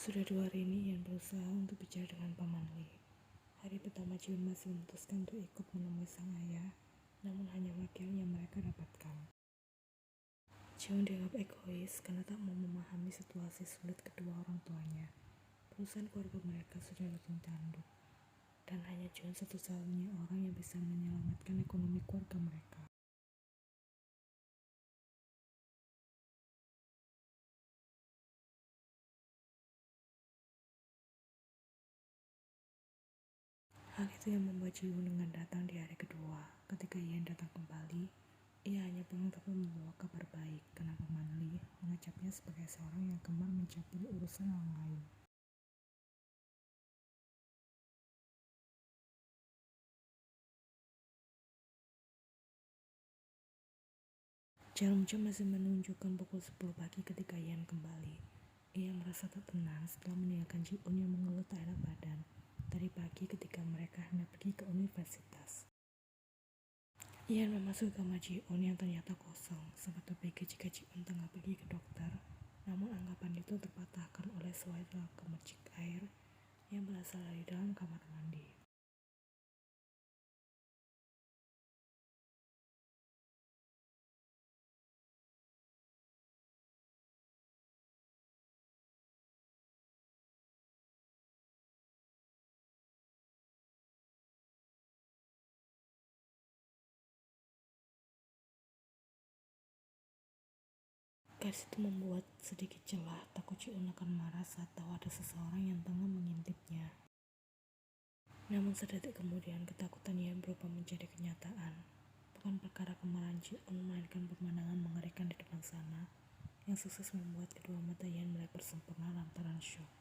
Sudah 2 hari ini Ian berusaha untuk bicara dengan Paman Lee. Hari pertama Jiun masih memutuskan untuk ikut menemui sang ayah, namun hanya wakil yang mereka dapatkan. Jiun dianggap egois karena tak mau memahami situasi sulit kedua orang tuanya. Perusahaan keluarga mereka sudah rutin tanduk, dan hanya Jiun satu-satunya orang yang bisa menyelamatkan ekonomi keluarga mereka. Hal itu yang membuat Jiun dengan datang di hari kedua. Ketika Ian datang kembali, ia hanya pulang tanpa membawa kabar baik karena Paman Lee mengecapnya sebagai seorang yang gemar mencampuri urusan orang lain. Jarum jam masih menunjukkan pukul 10 pagi ketika Ian kembali. Ia merasa tak tenang setelah meninggalkan Ji-un yang mengeluh tak enak badan tadi pagi ketika mereka hendak pergi ke universitas. Ian memasuki kamar Ji-un yang ternyata kosong, sempat berpikir jika Ji-un tengah pergi ke dokter, namun anggapan itu terpatahkan oleh suara gemercik air yang berasal dari dalam kamar mandi. Gadis itu membuat sedikit celah, takut Ji-un akan marah saat tahu ada seseorang yang tengah mengintipnya. Namun sedetik kemudian ketakutan Ian berubah menjadi kenyataan. Bukan perkara kemarahan Ji-un, melainkan pemandangan mengerikan di depan sana yang sukses membuat kedua mata Ian mulai bersempurna lantaran syok.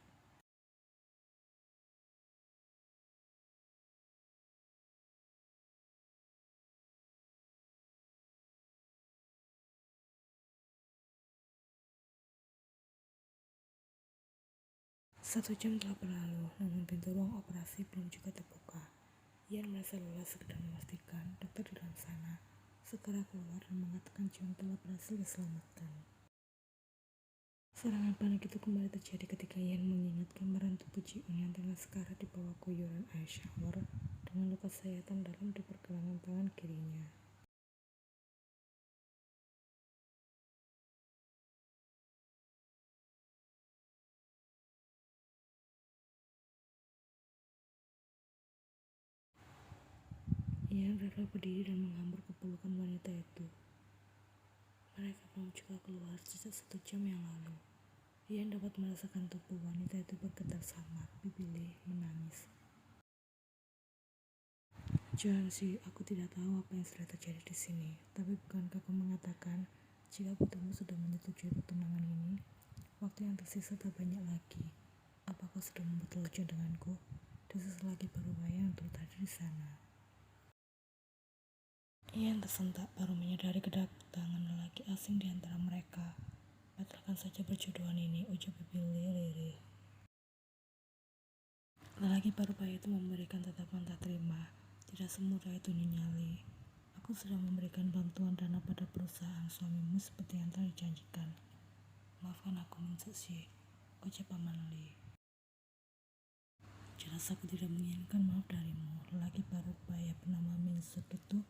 Satu jam telah berlalu, namun pintu ruang operasi belum juga terbuka. Ian merasa lelah sekedar memastikan dokter di dalam sana segera keluar dan mengatakan Jiun telah berhasil diselamatkan. Serangan panik itu kembali terjadi ketika Ian mengingat gambaran tubuh Ji-un yang tengah sekarat di bawah guyuran air shower dengan luka sayatan dalam di pergelangan tangan kirinya. Ian rela berdiri dan menghambur ke pelukan wanita itu. Mereka belum juga keluar sejak 1 jam yang lalu. Ian dapat merasakan tubuh wanita itu bergetar samar, pipi Lee menangis. Jansi, aku tidak tahu apa yang sudah terjadi di sini, tapi bukankah kau mengatakan jika putrimu sudah menyetujui pertunangan ini? Waktu yang tersisa tak banyak lagi. Apa kau sudah membuat telucu denganku? Desis lagi berupaya untuk hadir di sana. Ian tersentak baru menyadari kedatangan lelaki asing di antara mereka. Batalkan saja perjodohan ini, ucap pipi Lee lirih. Lelaki parubaya itu memberikan tatapan tak terima. Tidak semudah itu, Nyonya Lee. Aku sudah memberikan bantuan dana pada perusahaan suamimu seperti yang telah dijanjikan. Maafkan aku, Min Seok-si, ucap Paman Lee. Jelas aku tidak menginginkan maaf darimu. Lelaki parubaya bernama Min Seok itu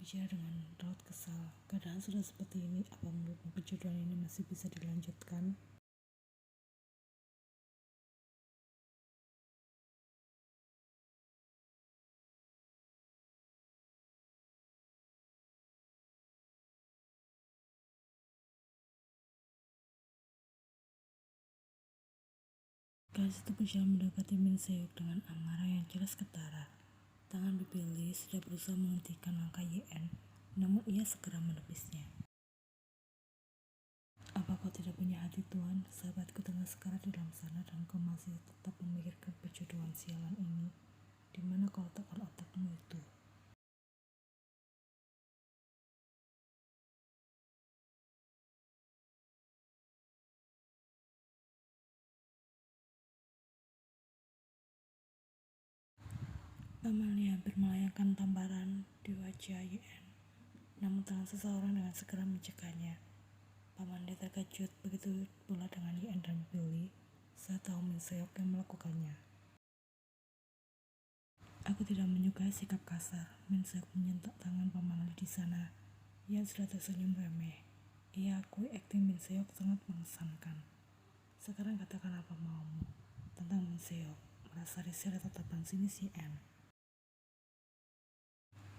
bicara dengan raut kesal. Keadaan sudah seperti ini, apa menurutmu perjodohan ini masih bisa dilanjutkan? Gadis itu berusaha mendekati Min Seok dengan amarah yang jelas ketara. Tangan pipi Lee sudah berusaha menghentikan langkah Yen, namun ia segera menepisnya. Apa kau tidak punya hati, Tuan? Sahabatku tengah sekarat di dalam sana dan kau masih tetap memikirkan perjodohan sialan ini. Di mana kau letakkan otakmu itu? Paman Lee hampir melayangkan tamparan di wajah Yen, namun tangan seseorang dengan segera mencegahnya. Paman Lee terkejut, begitu pula dengan Yen dan Billy. Saya tahu Min Seok yang melakukannya. Aku tidak menyukai sikap kasar. Min Seok menyentak tangan Paman Lee di sana. Ia sudah tersenyum remeh. Ia akui akting Min Seok sangat mengesankan. Sekarang katakan apa maumu tentang Min Seok. Merasa risih oleh tatapan sinis Yen.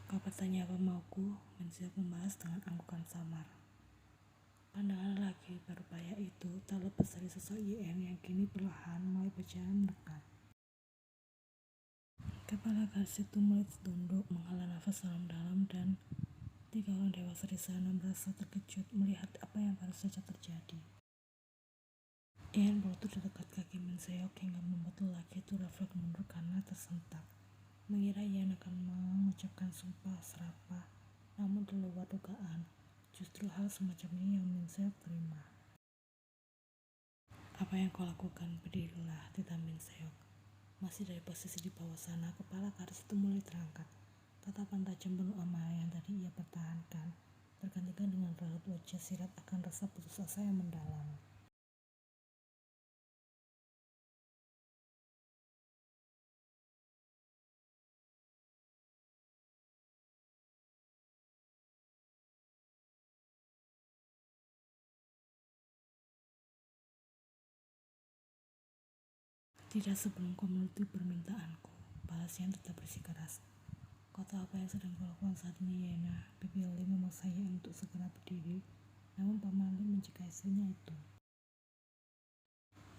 Kau bertanya apa mauku? Min Seok membalas dengan anggukan samar. Pandangan lelaki berbahaya itu tak lepas dari sosok Yen yang kini perlahan mulai berjalan mendekat. Kepala gadis itu mulai tunduk, menghela nafas dalam-dalam, dan 3 orang dewasa di sana merasa terkejut melihat apa yang baru saja terjadi. Yen berlutut di dekat kaki Min Seok hingga membuat lelaki itu refleks mundur karena tersentak. Mengira Yen akan mengucapkan sumpah serapah, namun di luar dugaan, justru hal semacam ini yang Min Seok terima. Apa yang kau lakukan? Berdirilah, titah Min Seok. Masih dari posisi di bawah sana, kepala gadis itu mulai terangkat. Tatapan tajam penuh amarah yang tadi ia pertahankan tergantikan dengan raut wajah sirat akan rasa putus asa yang mendalam. Tidak sebelum kau menuruti permintaanku, balas Yen tetap bersikeras. Kau tahu apa yang sedang kau lakukan saat ini, Yena? Bibi Lee memaksa Yen untuk segera berdiri, namun Paman Lee mencegah istrinya itu.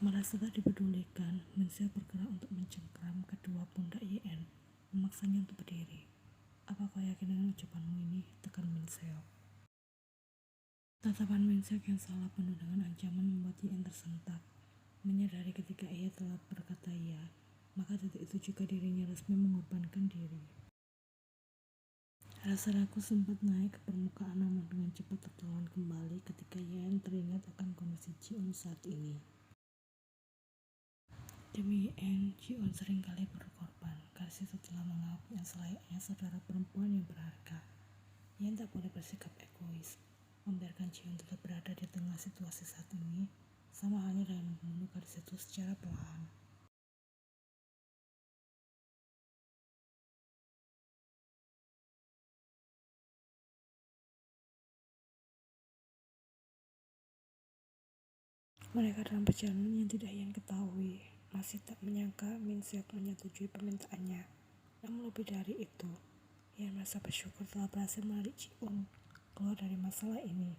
Merasa tak dipedulikan, Min Seok bergerak untuk mencengkram kedua pundak Yen, memaksanya untuk berdiri. Apa kau yakin dengan ucapanmu ini? Tekan Min Seok. Tatapan Min Seok yang salah penuh dengan ancaman membuat Yen tersentak. Menyadari ketika ia telah berkata ya, maka detik itu juga dirinya resmi mengorbankan diri. Rasa ragu sempat naik ke permukaan namun dengan cepat tertelan kembali ketika Yen teringat akan kondisi Ji-eun saat ini. Demi Yen, Ji-eun seringkali berkorban. Gadis itu telah mengakui yang selayaknya saudara perempuan yang berharga. Yen tak boleh bersikap egois. Membiarkan Ji-eun tetap berada di tengah situasi saat ini sama halnya dengan membunuh gadis itu secara perlahan. Mereka dalam perjalanan yang tidak Yen ketahui, masih tak menyangka Min Seok menyetujui permintaannya. Namun lebih dari itu, Yen merasa bersyukur telah berhasil menarik Ji-eun keluar dari masalah ini.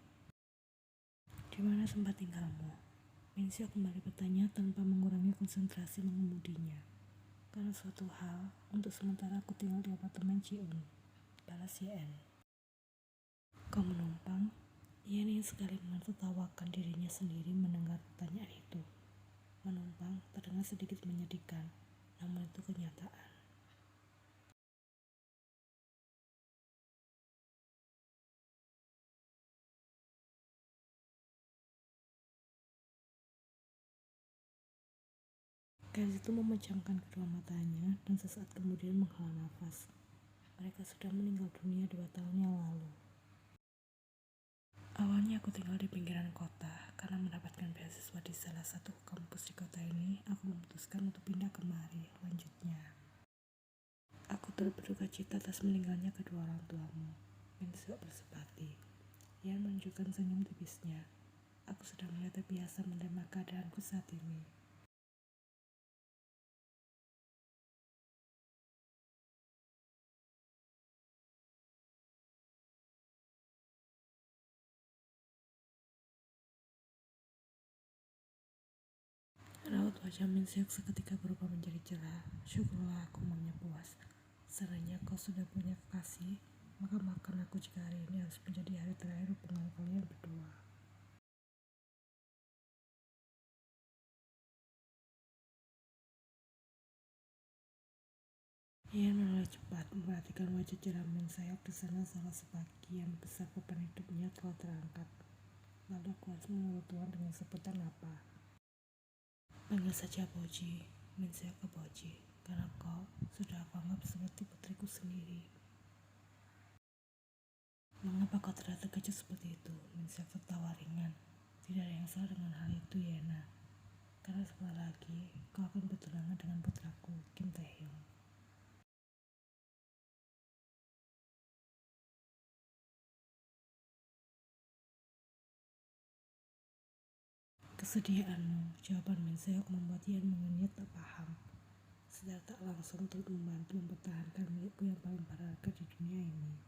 Di mana tempat tinggalmu? Min Seok kembali bertanya tanpa mengurangi konsentrasi mengemudinya. Karena suatu hal, untuk sementara aku tinggal di apartemen Ji-eun, balas Yen. Kau menumpang? Yen ingin sekali menertawakan dirinya sendiri mendengar pertanyaan itu. Menumpang terdengar sedikit menyedihkan, namun itu kenyataan. Gadis itu memejamkan kedua matanya dan sesaat kemudian menghela nafas. Mereka sudah meninggal dunia 2 tahun yang lalu. Awalnya aku tinggal di pinggiran kota. Karena mendapatkan beasiswa di salah satu kampus di kota ini, aku memutuskan untuk pindah kemari. Lanjutnya, aku turut berduka cita atas meninggalnya kedua orang tuamu. Min Seok bersepati. Yen menunjukkan senyum tipisnya. Aku sudah mulai terbiasa menerima keadaanku saat ini. Raut wajah Min Seok seketika berubah menjadi cerah. Syukurlah aku maunya puas. Seandainya kau sudah punya kekasih, maka maafkan aku jika hari ini harus menjadi hari terakhir hubungan kalian berdua. Ia menoleh cepat, memperhatikan wajah cerah Min Seok di sana salah sebagian besar beban hidupnya telah terangkat. Lalu aku harus menurut Tuhan dengan sebutan apa? Panggil saja Boji, Min Seok ke Boji, karena kau sudah aku anggap seperti putriku sendiri. Mengapa kau terlihat terkejut seperti itu? Min Seok tertawa ringan. Tidak ada yang salah dengan hal itu, Yena. karena sebentar lagi kau akan bertunangan dengan putraku, Kim Taehyung. Kesediaanmu, jawaban Min Seok membuat Yan mengenyit tak paham. Secara tak langsung turut membantu mempertahankan milikku yang paling berharga di dunia ini.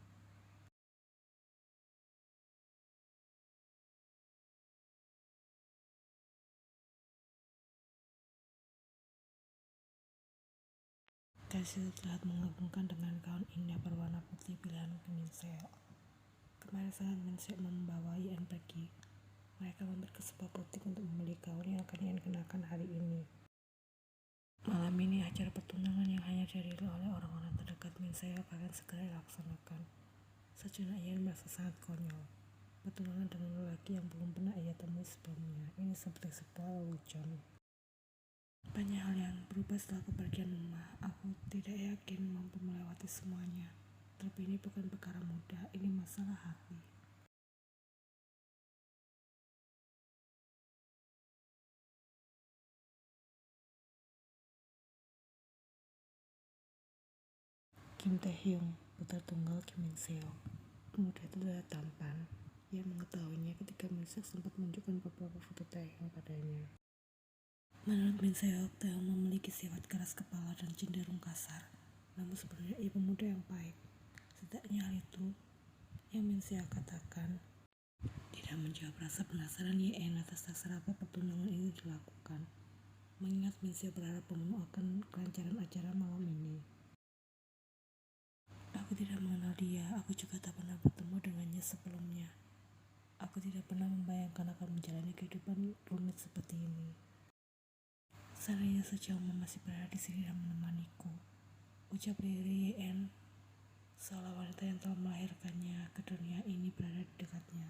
Kasih terlihat mengagumkan dengan gaun indah berwarna putih pilihan Min Seok. Kemarin saat Min Seok membawa Yan pergi, mereka mampir ke sebuah butik untuk membeli gaun yang akan Yan kenakan hari ini. Malam ini acara pertunangan yang hanya dihadiri oleh orang-orang terdekat Min Seok akan segera dilaksanakan. Sejenak Yan merasa sangat konyol. Pertunangan dengan lelaki yang belum pernah ia temui sebelumnya. Ini seperti sebuah lelucon. Banyak hal yang berubah setelah kepergian Mama. Aku tidak yakin mampu melewati semuanya. Tapi ini bukan perkara mudah, ini masalah hati. Kim Taehyung, putra tunggal Kim Min Seok. Pemuda itu terlihat tampan. Ia mengetahuinya ketika Min Seok sempat menunjukkan beberapa foto Taehyung padanya. Menurut Min Seok, Taehyung memiliki sifat keras kepala dan cenderung kasar. Namun sebenarnya ia pemuda yang baik. Setidaknya hal itu yang Min Seok katakan tidak menjawab rasa penasaran Yen atas dasar apa pertunangan ini dilakukan. Mengingat Min Seok berharap penuh akan kelancaran acara malam ini. Aku tidak mengenal dia, aku juga tak pernah bertemu dengannya sebelumnya. Aku tidak pernah membayangkan akan menjalani kehidupan rumit seperti ini. Seandainya saja Oma masih berada di sini dan menemaniku, ucap Riri Yen, seolah wanita yang telah melahirkannya ke dunia ini berada di dekatnya.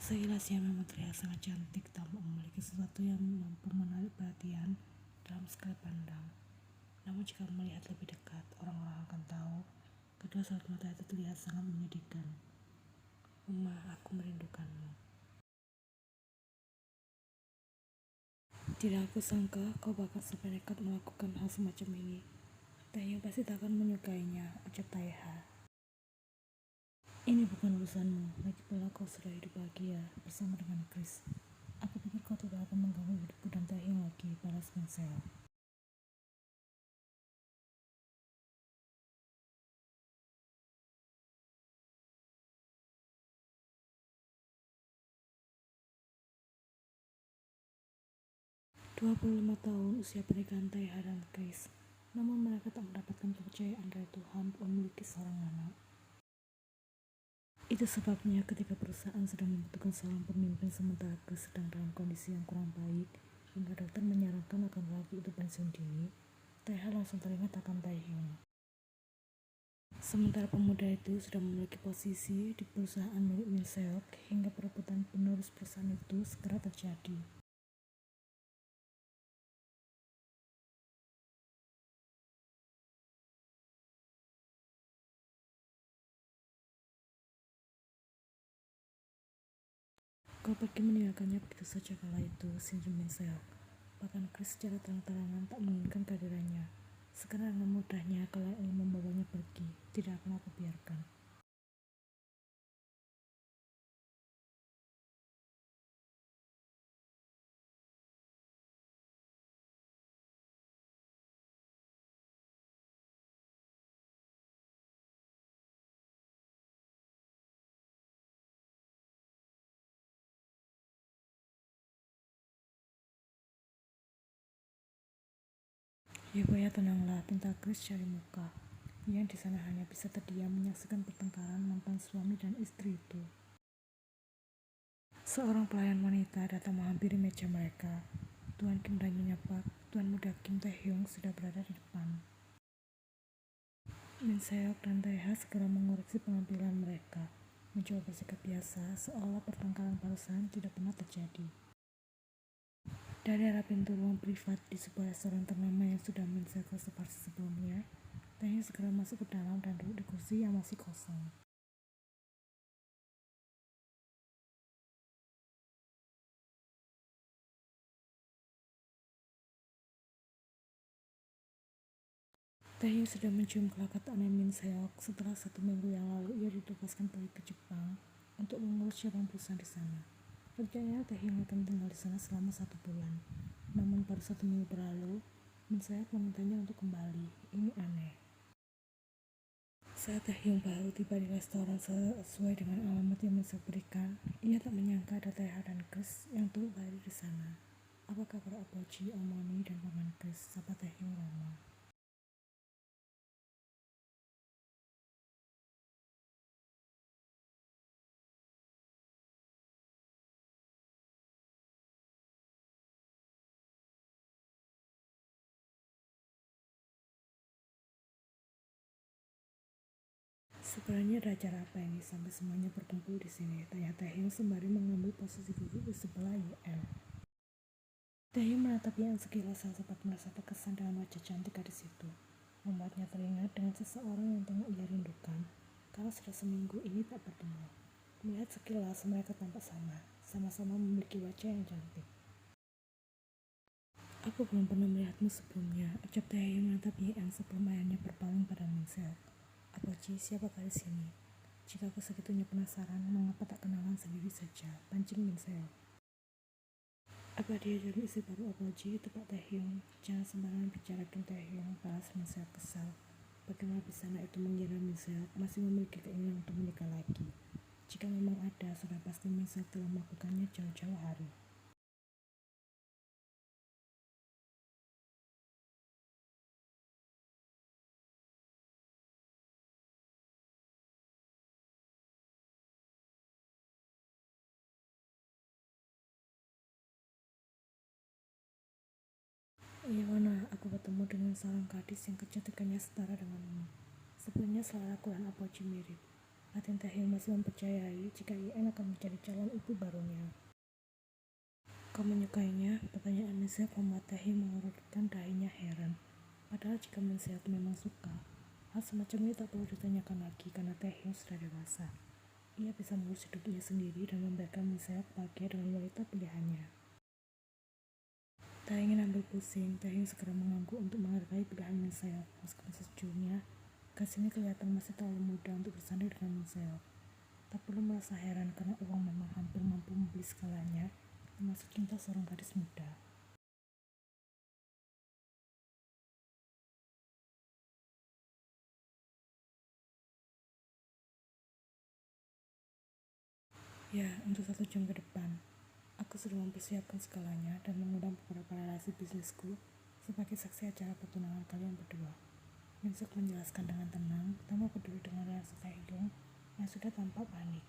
Sekilas ia memang terlihat sangat cantik, tampak memiliki sesuatu yang mampu menarik perhatian dalam sekali pandang. Namun jika melihat lebih dekat, orang-orang akan tahu kedua sorot mata itu terlihat sangat menyedihkan. Uma, aku merindukanmu. Tidak aku sangka kau bahkan sampai nekat melakukan hal semacam ini. Taehyung pasti tak akan menyukainya, ucap Taeha. Ini bukan urusanmu, lagi pula kau sudah hidup bahagia bersama dengan Chris. Aku pikir kau tidak akan mengganggu hidupku dan Taehyung lagi, balas Min Seok. "25 tahun usia pernikahan Taeha dan Chris, namun mereka tak mendapatkan kepercayaan dari Tuhan untuk memiliki seorang anak. Itu sebabnya ketika perusahaan sedang membutuhkan seorang pemimpin sementara Chris sedang dalam kondisi yang kurang baik, hingga dokter menyarankan akan lagi itu pensiun dini, Taeha langsung teringat akan Taehyung. Sementara pemuda itu sudah memiliki posisi di perusahaan milik Min Seok, hingga perebutan penerus perusahaan itu segera terjadi. Kau pergi meninggalkannya begitu saja kala itu, sinjum Min Seok. Bahkan Chris secara terang-terangan tak menginginkan kehadirannya. Sekarang dengan mudahnya kalian ingin membawanya pergi, tidak akan aku biarkan. Ya Boya tenanglah, pinta Chris cari muka. Yang di sana hanya bisa terdiam menyaksikan pertengkaran mantan suami dan istri itu. Seorang pelayan wanita datang menghampiri meja mereka. Tuan Kim dan Nyonya Park, Tuan muda Kim Taehyung sudah berada di depan. Min Seok dan Taeha segera mengoreksi penampilan mereka, mencoba bersikap biasa seolah pertengkaran barusan tidak pernah terjadi. Dari arah pintu ruang privat di sebuah restoran ternama yang sudah Min Seok reservasi sebelumnya, Taehyung segera masuk ke dalam dan duduk di kursi yang masih kosong. Taehyung sudah mencium kelakat aneh Min Seok setelah 1 minggu yang lalu ia ditugaskan pergi ke Jepang untuk mengurus cabang perusahaan di sana. Rencananya Taehyung akan tinggal di sana selama 1 bulan. Namun baru 1 minggu berlalu, Min Seok memintanya untuk kembali. Ini aneh. Saat Taehyung baru tiba di restoran sesuai dengan alamat yang Min Seok berikan, ia tak menyangka ada Taeha dan Kris yang turut hadir di sana. Apa kabar Apoji, Omoni, dan paman Kris? Sapa Taehyung Rama. Sebenarnya ada acara apa ini sampai semuanya berkumpul di sini? Tanya Taehyung sembari mengambil posisi duduk di sebelah Yeon. Taehyung menatap Yeon sekilas sempat merasa terkesan dengan wajah cantik gadis itu, membuatnya teringat dengan seseorang yang tengah ia rindukan karena sudah seminggu ini tak bertemu. Melihat sekilas mereka tampak sama-sama memiliki wajah yang cantik. Aku belum pernah melihatmu sebelumnya, ucap Taehyung menatap Yeon sebelum ayahnya berpaling pada Min Seok. Apoji, siapa kali sini? Jika aku segitunya penasaran, mengapa tak kenalan sendiri saja? Pancing Min Seok. Apa dia jadi istri baru Apoji? Tepak Taehyung. Jangan sembarangan bicara Kim Taehyung, balas Min Seok kesal. Bagaimana bisa anak itu mengira Min Seok masih memiliki keinginan untuk menikah lagi? Jika memang ada, sudah pasti Min Seok telah melakukannya jauh-jauh hari. Iya mana, aku bertemu dengan seorang gadis yang kecantikannya setara denganmu. Sebelumnya seleraku dan Apoji mirip. Batin Taehyung masih mempercayai jika Yeon akan menjadi calon ibu barunya. Kau menyukainya? Pertanyaan Min Seok membuat Taehyung mengurutkan dahinya heran. Padahal jika Min Seok memang suka, hal semacam ini tak perlu ditanyakan lagi karena Taehyung sudah dewasa. Ia bisa mengurus hidupnya sendiri dan membiarkan Min Seok bahagia dengan wanita pilihannya. Tak ingin ambil pusing, Taehyung segera mengangguk untuk menghargai pilihan Min Seok. Meskipun sejujurnya, gadis ini kelihatan masih terlalu muda untuk bersanding dengan Min Seok. Tak perlu merasa heran karena uang memang hampir mampu membeli segalanya, termasuk cinta seorang gadis muda. Ya, untuk 1 jam ke depan, aku sudah mempersiapkan segalanya dan mengundang beberapa relasi bisnisku sebagai saksi acara pertunangan kalian berdua. Min Seok menjelaskan dengan tenang, tanpa peduli dengan reaksi Taehyung yang sudah tampak panik.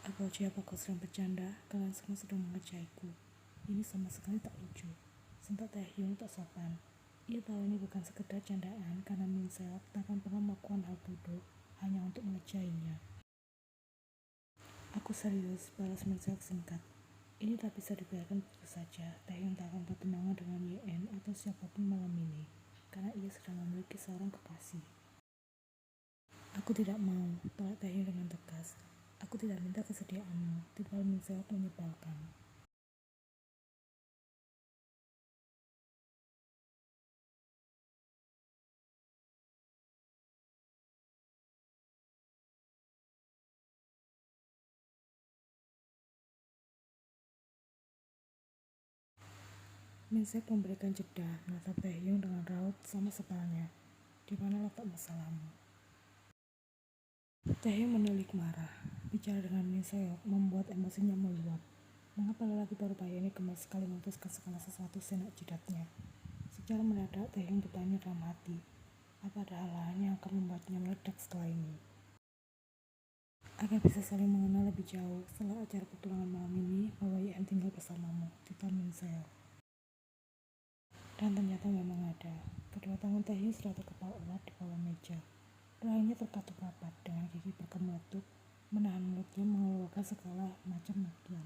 Apa kau sedang bercanda? Kalian semua sudah mengerjaiku. Ini sama sekali tak lucu. Sentak Taehyung tak sopan. Ia tahu ini bukan sekedar candaan karena Min Seok tak akan pernah melakukan hal bodoh hanya untuk mengerjainya. Aku serius, balas Min Seok singkat. Ini tak bisa dibiarkan begitu saja. Taehyung tak akan bertunangan dengan Yeon atau siapapun malam ini, karena ia sedang memiliki seorang kekasih. Aku tidak mau, tolak Taehyung dengan tegas. Aku tidak minta kesediaanmu, tiba Min Seok menyebalkan. Min Seok memberikan jeda, menatap Taehyung dengan raut sama sepalanya. Di mana letak masalahmu? Taehyung menilik marah. Bicara dengan Min Seok membuat emosinya meluap. Mengapa lelaki baru bayi ini gemar sekali memutuskan segala sesuatu senak jidatnya? Secara mendadak Taehyung bertanya dalam hati, apa ada hal lain yang akan membuatnya meledak setelah ini? Agar bisa saling mengenal lebih jauh setelah acara pertunangan malam ini, bahwa Yeon tinggal bersamamu, titah Min Seok. Dan ternyata memang ada. Kedua tangan Taehyung sudah terkepal erat di bawah meja. Rahangnya terkatup rapat dengan gigi berkemeletup, menahan mulutnya mengeluarkan segala macam makian.